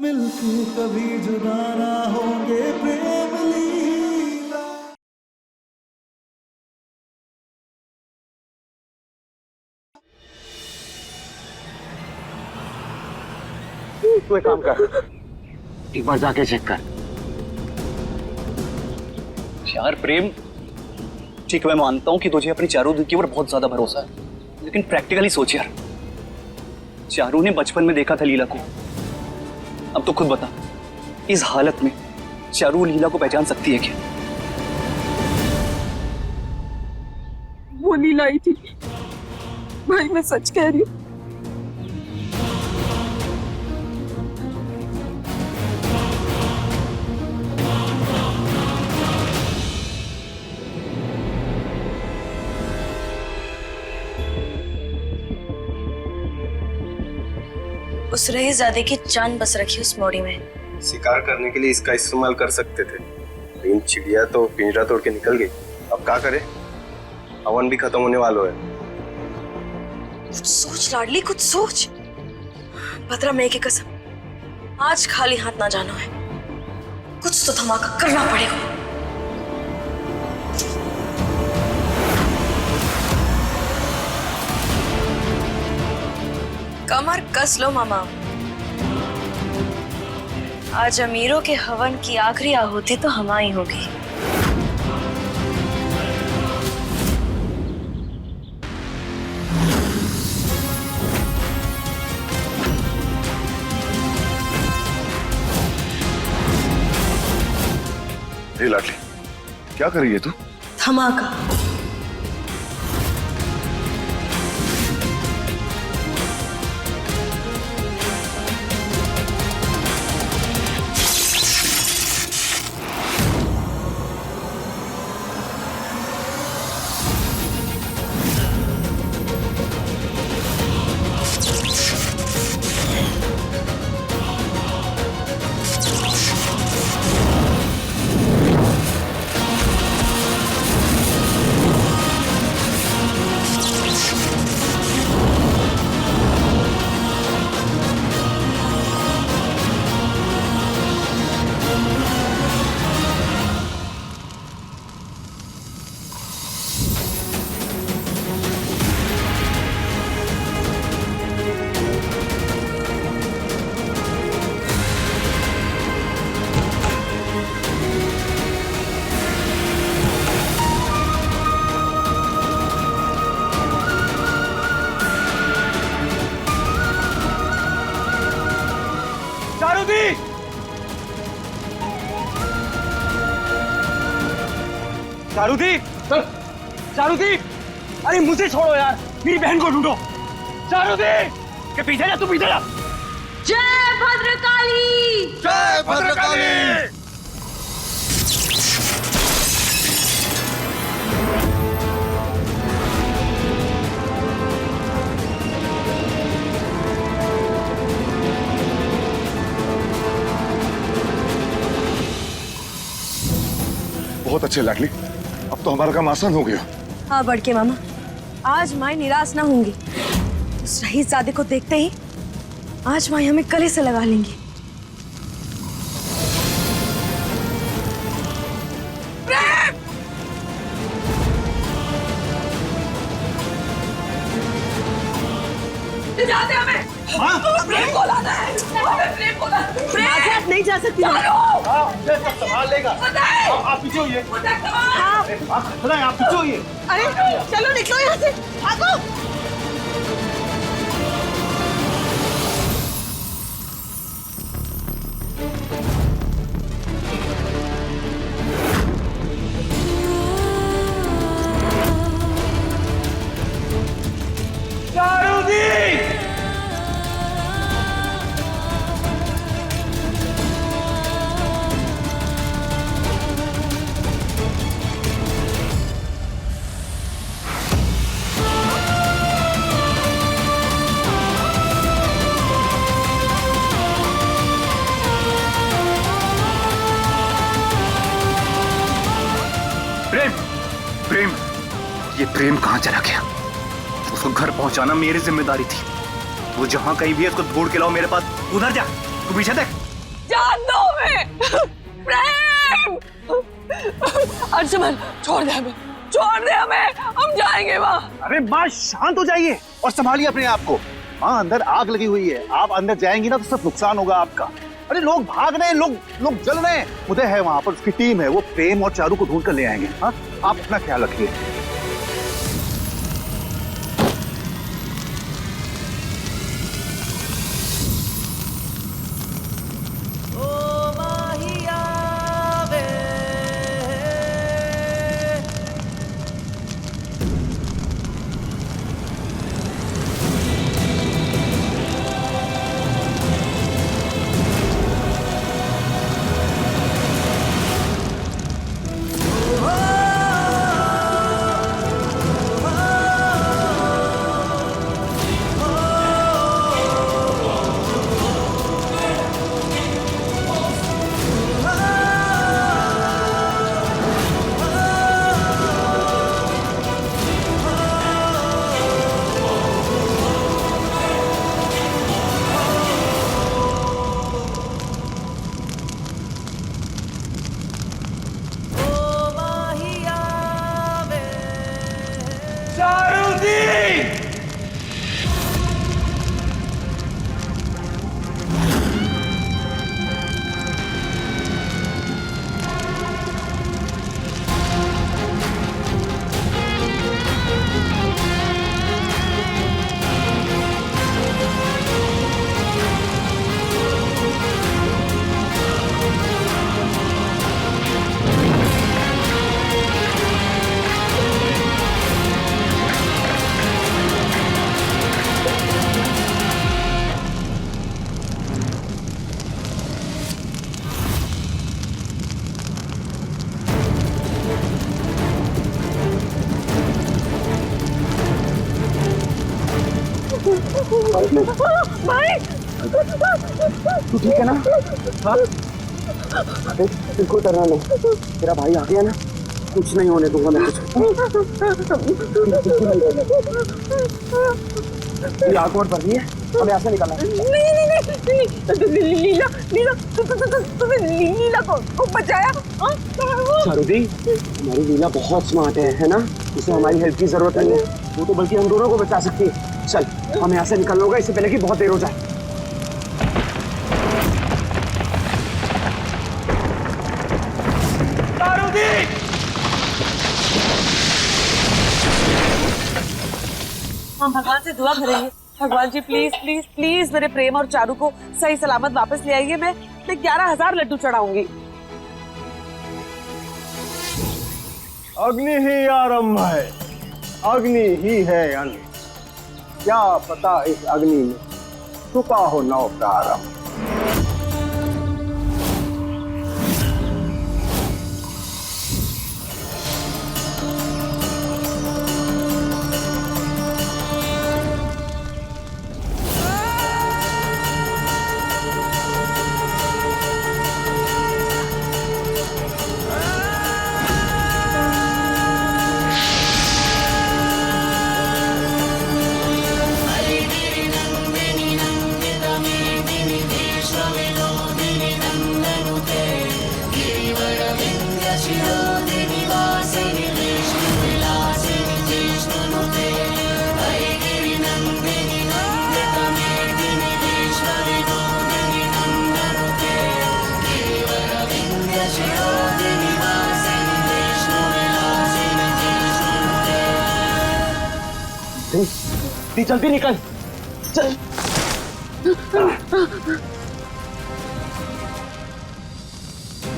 मिलके कभी जुदा ना होंगे प्रेम लीला। तू एक काम कर, एक बार जाके चेक कर। यार प्रेम, ठीक मैं मानता हूं कि तुझे अपनी चारू के ऊपर बहुत ज्यादा भरोसा है, लेकिन प्रैक्टिकली सोच यार, चारू ने बचपन में देखा था लीला को। अब तो खुद बता, इस हालत में चारू लीला को पहचान सकती है क्या? वो लीला आई थी भाई, मैं सच कह रही हूँ। उस रईसजादे की जान बस रखी उस मोड़ी में। शिकार करने के लिए इसका इस्तेमाल कर सकते थे, लेकिन चिड़िया तो पिंजरा तोड़ के निकल गई। अब क्या करे, हवन भी खत्म होने वाला है। कुछ सोच लाडली, कुछ सोच। भद्रा मैं की कसम, आज खाली हाथ ना जाना है, कुछ तो धमाका करना पड़ेगा। कमर कस लो मामा, आज अमीरों के हवन की आखिरी आहुति तो हमारी होगी। लाडली, क्या कर रही है तू? धमाका। चारुदी, चारुदी, अरे मुझे छोड़ो यार, मेरी बहन को ढूंढो। चारुदी, के पीछे जा, तू पीछे जा। जय भद्रकाली, जय भद्रकाली। बहुत अच्छे लाडली, अब तो हमारा काम आसान हो गया। हाँ बड़के मामा, आज माई निराश ना होंगी। उस रईसजादे को देखते ही आज माई हमें गले से लगा लेंगी। जाते हमें। हाँ? प्रेम को लाना है, हमें प्रेम को लाना है। प्रेम नहीं जा सकती। संभाल लेगा। आप पीछे होइए। आप पीछे होइए। अरे चलो निकलो यहाँ से, भागो। प्रेम, ये प्रेम कहाँ चला गया? उसको घर पहुंचाना मेरी जिम्मेदारी थी। वो जहां कहीं भी है उसको ढूंढ के लाओ मेरे पास। उधर जा, तू पीछे देख। जान दो हमें। प्रेम अंशुमन छोड़ दे हमें, छोड़ दे हमें, हम जाएंगे वहाँ। अरे माँ शांत हो जाइए और संभालिए अपने आप को। माँ अंदर आग लगी हुई है, आप अंदर जाएंगी ना तो सब नुकसान होगा आपका। अरे लोग भाग रहे हैं, लोग जल रहे हैं। उदय है वहां पर, उसकी टीम है, वो प्रेम और चारू को ढूंढ कर ले आएंगे। हाँ आप अपना ख्याल रखिए। भाई तू ठीक है ना? हाँ? अरे बिल्कुल डरना नहीं, तेरा भाई आ गया ना, कुछ नहीं होने दूंगा मैं तुझे। आग और बढ़ रही है, हमें ऐसे निकलना है। नहीं लीला लीला तुमने लीला को बचाया। चारुदी, हमारी लीला बहुत स्मार्ट है ना? उसे हमारी हेल्प की जरूरत नहीं है, वो तो बल्कि हम दोनों को बचा सकती है। चल हमें यहाँ से निकलना होगा, इससे पहले कि बहुत देर हो जाए। हम भगवान से दुआ करेंगे, भगवान जी प्लीज प्लीज प्लीज मेरे प्रेम और चारू को सही सलामत वापस ले आइए। मैं 11,000 लड्डू चढ़ाऊंगी। अग्नि ही आरंभ है, अग्नि ही है अंत। क्या पता इस अग्नि में छुपा हो नव प्रारंभ। दी जल्दी निकल, चल।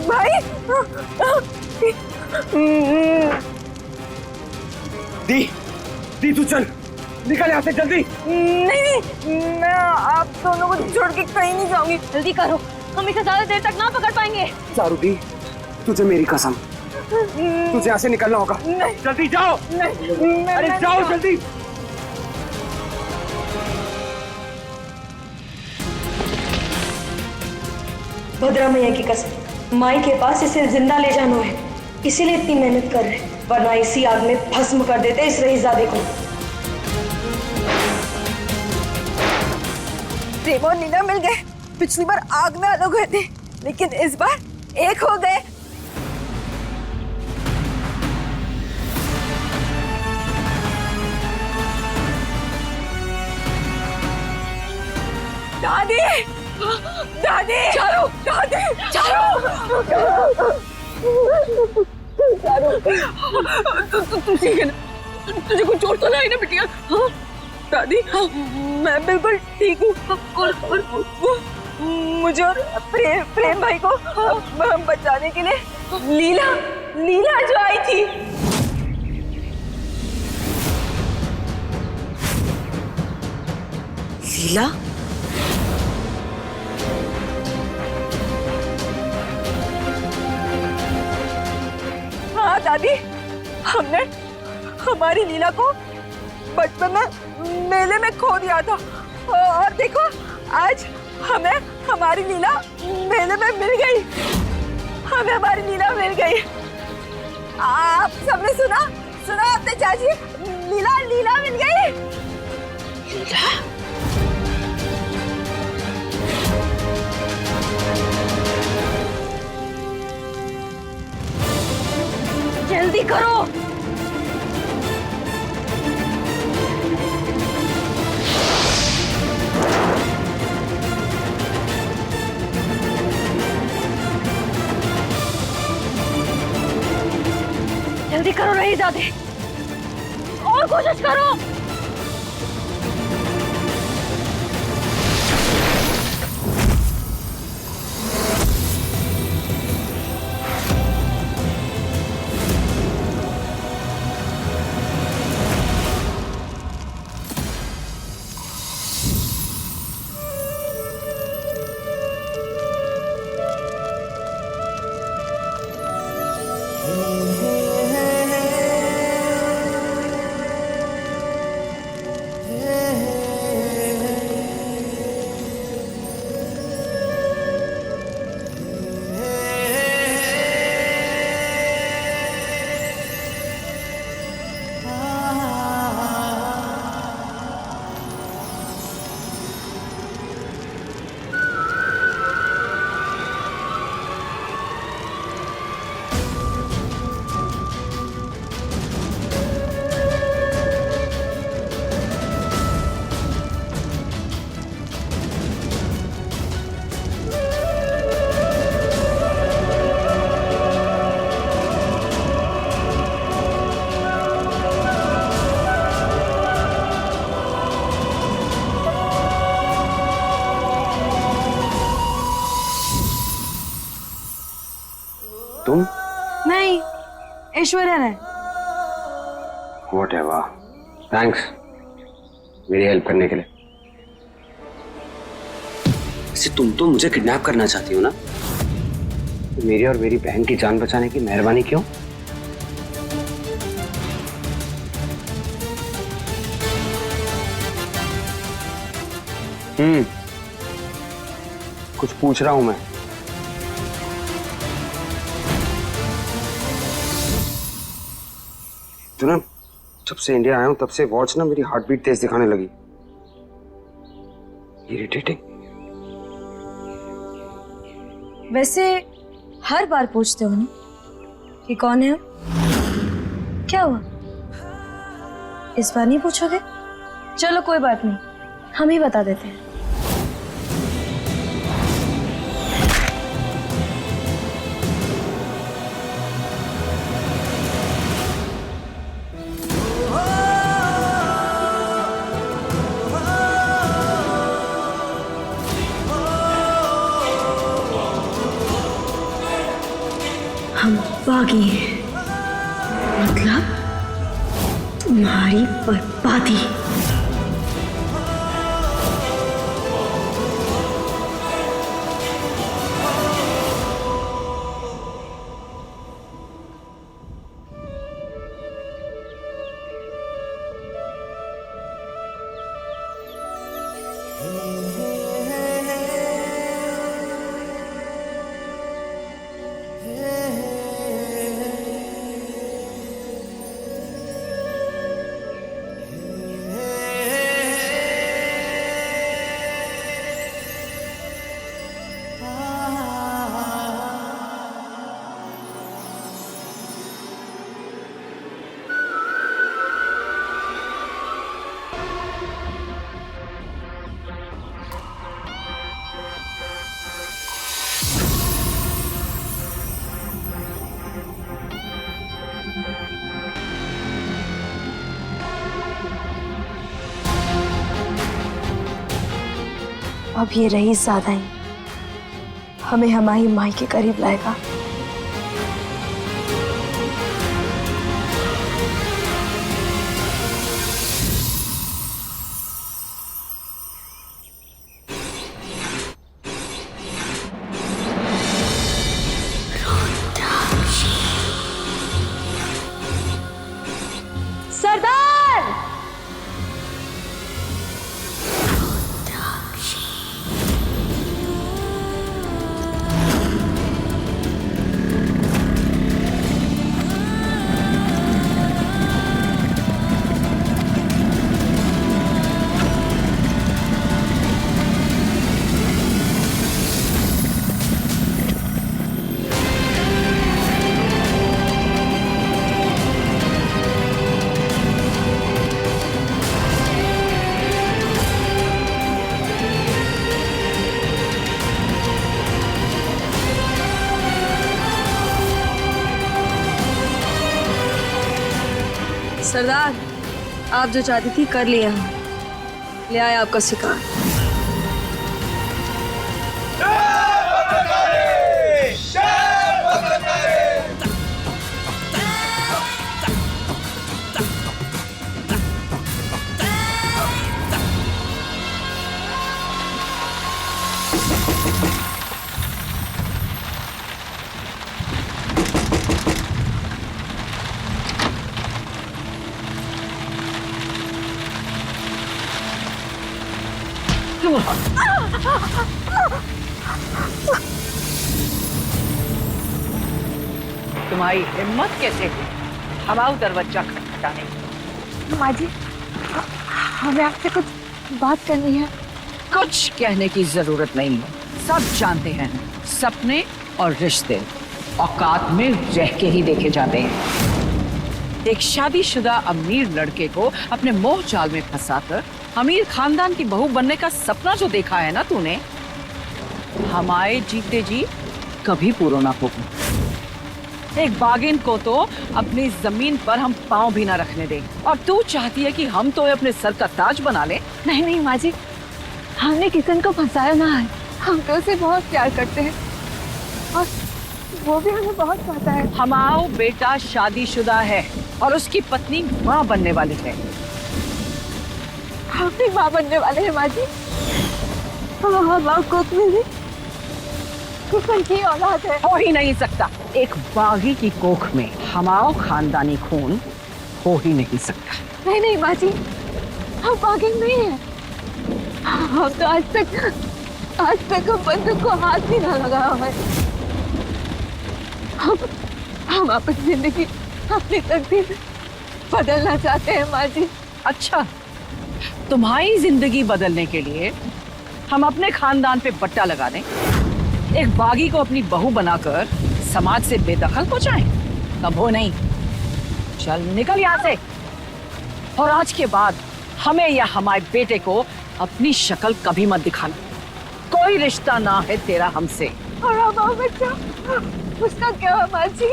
भाई दी तू चल, निकल यहाँ से जल्दी। नहीं मैं आप दोनों को छोड़ के कहीं नहीं जाऊंगी। जल्दी करो, हम इसे ज्यादा देर तक ना पकड़ पाएंगे। चारू दी, तुझे मेरी कसम, तुझे यहाँ से निकलना होगा। नहीं जल्दी जाओ। नहीं अरे जाओ जल्दी। भद्रा मैया की कसम, माई के पास इसे जिंदा ले जाना है, इसीलिए इतनी मेहनत कर रहे, वरना इसी आग में भस्म कर देते इस रहीजादे को। प्रेम और लीला मिल गए, पिछली बार आग में अलग हुए थे, लेकिन इस बार एक हो गए। दादी, दादी, चारू, दादी, चारू, तुझे तुझे कुछ चोट तो नहीं ना बिटिया? हाँ दादी, मैं बिल्कुल ठीक हूँ। और मुझे और प्रेम भाई को बचाने के लिए लीला जो आई थी। लीला? हाँ दादी, हमने हमारी लीला को बचपन में मेले में खो दिया था और देखो आज हमें हमारी लीला मेले में मिल गई। हमें हमारी लीला मिल गई। आप सबने सुना आपने चाची, लीला मिल गई। लीला? जल्दी करो। जल्दी करो रहीजादे, और कोशिश करो। तुम? नहीं, ऐश्वर्या ने। Whatever. Thanks. मेरी हेल्प करने के लिए। वैसे तुम तो मुझे किडनैप करना चाहती हो ना? तो मेरी और मेरी बहन की जान बचाने की मेहरबानी क्यों? कुछ पूछ रहा हूं मैं। तो ना जब से इंडिया आया हूं तब से वॉच ना मेरी हार्ट बीट तेज दिखाने लगी। इरिटेटिंग। वैसे हर बार पूछते हो ना कि कौन है? क्या हुआ? इस बार नहीं पूछोगे? चलो कोई बात नहीं, हम ही बता देते हैं। हम बागी हैं, मतलब तुम्हारी बर्बादी। अब ये रईस ज्यादा ही हमें हमारी माई के करीब लाएगा। सरदार! सरदार, आप जो चाहती थी कर लिया, ले आया आपका शिकार। तुम्हारी हिम्मत कैसे हुई हमारा दरवाजा खटखटाने की? माँ जी, हमें आपसे कुछ बात करनी है। कुछ कहने की जरूरत नहीं है, सब जानते हैं सपने और रिश्ते औकात में रह के ही देखे जाते हैं। एक शादीशुदा अमीर लड़के को अपने मोह जाल में फंसाकर अमीर खानदान की बहू बनने का सपना जो देखा है ना तूने, हमारे जीते जी कभी पूरा ना होगा। एक बागिन को तो अपनी जमीन पर हम पांव भी ना रखने दें, और तू चाहती है कि हम तो अपने सर का ताज बना ले। नहीं नहीं माँ जी, हमने किशन को फंसाया ना है, हम तो उसे बहुत प्यार करते हैं और वो भी हमें बहुत चाहता है। हमारा बेटा शादीशुदा है और उसकी पत्नी माँ बनने वाली है। हम भी माँ बनने वाले हैं माँ जी। हमारा कोख में भी किशन की औलाद है। हो ही नहीं सकता, एक बागी की कोख में हमारा खानदानी खून हो ही नहीं सकता। नहीं नहीं माँ जी, हम बागिन नहीं है। हम तो आज तक हम बंदूक को हाथ भी ना लगाया है। हम अपनी जिंदगी, अपनी तकदीर बदलना चाहते हैं माँ जी। अच्छा, तुम्हारी जिंदगी बदलने के लिए हम अपने खानदान पे पट्टा लगा दें, एक बागी को अपनी बहू बनाकर समाज से बेदखल हो जाएं? कबो नहीं। चल निकल यहाँ से, और आज के बाद हमें या हमारे बेटे को अपनी शक्ल कभी मत दिखाना। कोई रिश्ता ना है तेरा हमसे। और हमारा बच्चा, उसका क्या है माँ जी?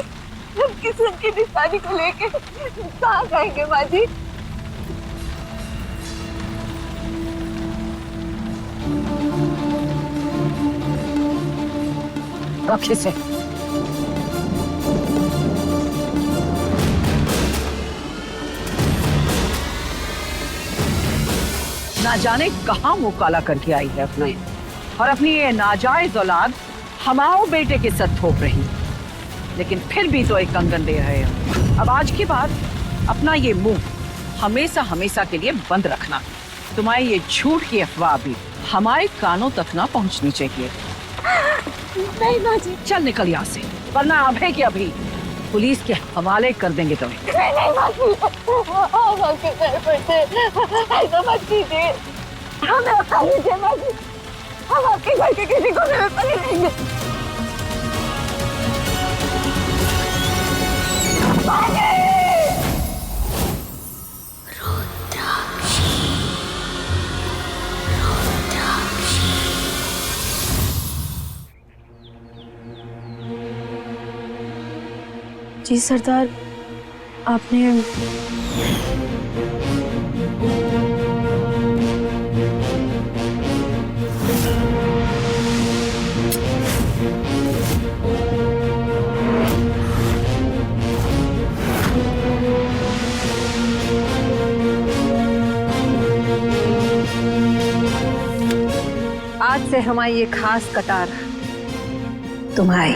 हम किशन की निशानी को लेके कहाँ जाएंगे माँ जी? रख इसे। ना जाने कहाँ मुंह काला करके आई है अपने, और अपनी ये नाजायज औलाद हमारे बेटे के साथ थोप रही, लेकिन फिर भी तो एक कंगन दे रहे हो। अब आज के बाद अपना ये मुंह हमेशा हमेशा के लिए बंद रखना। तुम्हारी ये झूठ की अफवाह भी हमारे कानों तक ना पहुंचनी चाहिए। नहीं माँ जी। चल निकल यहाँ से, वरना अभी के अभी पुलिस के हवाले कर देंगे तुम्हें। नहीं माँ जी, हम आपके घर पर थे, ऐसा मत कीजिए। हमें अपना लीजिए माँ जी, हम आपके घर के किसी को नहीं पकड़ेंगे। जी सरदार, आपने हमारी ये खास कतार तुम्हारी।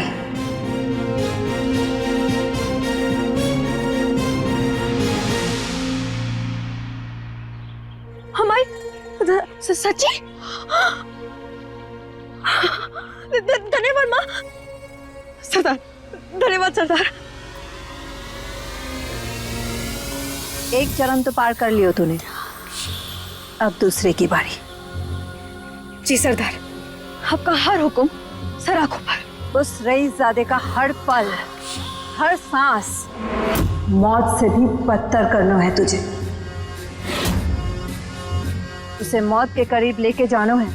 हमारी सच्ची? धन्यवाद माँ। सरदार, धन्यवाद सरदार। एक चरण तो पार कर लियो तूने, अब दूसरे की बारी। जी सरदार, आपका हर हुक्म सर आंखों पर। उस रईसजादे का हर पल, हर सांस मौत से भी बदतर करना है तुझे। उसे मौत के करीब लेके जाना है,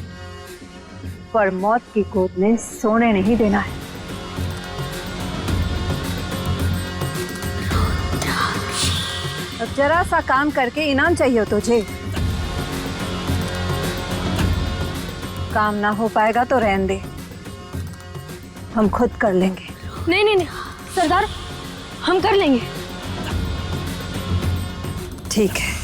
पर मौत की गोद में सोने नहीं देना है। अब जरा सा काम करके इनाम चाहिए तुझे। काम ना हो पाएगा तो रहने दे, हम खुद कर लेंगे। नहीं नहीं नहीं सरदार, हम कर लेंगे। ठीक है।